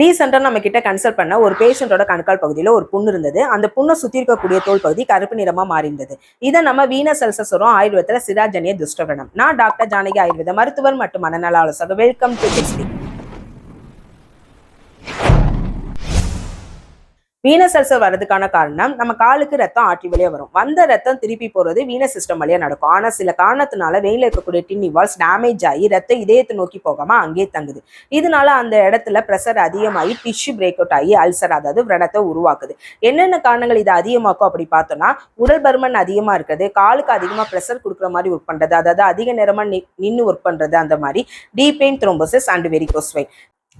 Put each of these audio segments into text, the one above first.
ரீசெண்டாக நம்ம கிட்ட கன்சல்ட் பண்ண ஒரு பேஷண்டோட கணுக்கால் பகுதியில் ஒரு புண்ணு இருந்தது. அந்த புண்ணை சுற்றி இருக்கக்கூடிய தோல் பகுதி கருப்பு நிறமாக மாறி இருந்தது. இதை நம்ம வீனஸ் அல்சர்ஸ் வரும் ஆயுர்வேதத்தில் சிராஜனிய துஷ்டவரணம். நான் டாக்டர் ஜானகி, ஆயுர்வேத மருத்துவர் மற்றும் மனநல ஆலோசகர். Welcome to tips. Venus ulcer வரதுக்கான காரணம் நம்ம காலுக்கு ரத்தம் ஆற்றி வழியா வரும். வந்த ரத்தம் திருப்பி போறது வீனஸ் சிஸ்டம் வழியா நடக்கும். ஆனா சில காரணத்தினால வெயில இருக்கக்கூடிய கிட்னி வால்ஸ் டேமேஜ் ஆகி ரத்தம் இதயத்தை நோக்கி போகாம அங்கே தங்குது. இதனால அந்த இடத்துல ப்ரெஷர் அதிகமாகி டிஷ்யூ பிரேக் அவுட் ஆகி அல்சர், அதாவது விரணத்தை உருவாக்குது. என்னென்ன காரணங்கள் இதை அதிகமாக்கும் அப்படி பார்த்தோம்னா, உடல் பருமன் அதிகமா இருக்கிறது, காலுக்கு அதிகமா ப்ரெஷர் கொடுக்குற மாதிரி ஒர்க் பண்றது, அதாவது அதிக நேரமா நின்று ஒர்க் பண்றது, அந்த மாதிரி deep vein thrombosis and varicose vein.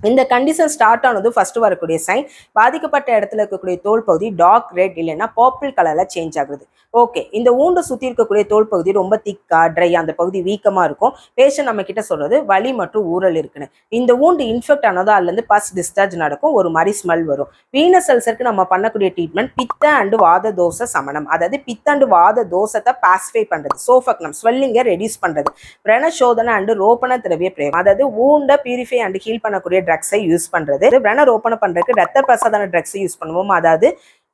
இந்த கண்டிஷன் ஸ்டார்ட் ஆனது ஃபர்ஸ்ட் வரக்கூடிய சைன், பாதிக்கப்பட்ட இடத்துல இருக்கக்கூடிய தோல் பகுதி டார்க் ரெட் இல்லைன்னா பர்பிள் கலர்ல சேஞ்ச் ஆகுது. ஓகே, இந்த ஊண்டு சுற்றி இருக்கக்கூடிய தோல் பகுதி ரொம்ப திக்கா ட்ரை, அந்த பகுதி வீக்கமாக இருக்கும். பேஷண்ட் நம்ம கிட்ட சொல்றது வலி மற்றும் ஊறல் இருக்குன்னு. இந்த ஊண்டு இன்ஃபெக்ட் ஆனதோ அல்லது பஸ் டிஸ்சார்ஜ் நடக்கும், ஒரு மாதிரி ஸ்மெல் வரும். வீனஸ் அல்சருக்கு நம்ம பண்ணக்கூடிய ட்ரீட்மெண்ட் பித்த அண்டு வாத தோசை சமணம், அதாவது பித்த அண்டு வாத தோசத்தை பாசிஃபை பண்றது, சோஃபக்னம் ஸ்வெல்லிங்கை ரெடியூஸ் பண்றது, விரண சோதனை அண்டு ரோப்பண திரவிய பிரயோகம், அதாவது ஊண்டை பியூரிஃபை அண்டு ஹீல் பண்ணக்கூடிய ட்ரக்ஸை யூஸ் பண்றது. விரண ரோப்பணை பண்றதுக்கு ரத்த பிரசாதான ட்ரக்ஸை யூஸ் பண்ணுவோம், அதாவது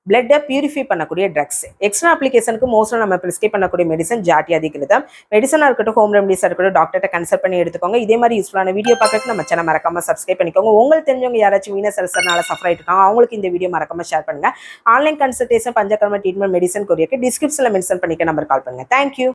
பிளட்டை பியூரிஃபை பண்ணக்கூடிய ட்ரக்ஸ். எக்ஸ்ட்ரா அப்ளிகேஷனுக்கு மோஸ்ட்லி நம்ம ப்ரிஸ்கிரைப் பண்ணக்கூடிய மெடிசன் ஜாட்டி அதிகிருதம். மெடிசனாக இருக்கட்டும், ஹோம் ரெமடிஸாக இருக்கட்டும், டாக்டர்கிட்ட கன்சல்ட் பண்ணி எடுத்துக்கோங்க. இதே மாதிரி யூஸ்ஃபுல்லான வீடியோ பார்க்கறதுக்கு நம்ம சேனல் மறக்காம சப்ஸ்கிரைப் பண்ணிக்கோங்க. உங்களுக்கு தெரிஞ்சவங்க யாராச்சும் வீனஸ் அல்சர்னால சஃபர் ஆகிட்டு இருக்காங்க, அவங்களுக்கு இந்த வீடியோ மறக்காம ஷேர் பண்ணுங்க. Online consultation, Panchakarma treatment, medicine கொரியருக்கு டிஸ்கிரிப்ஷனில் மென்ஷன் பண்ணிக்க நம்பர் கால் பண்ணுங்க. தேங்க்யூ.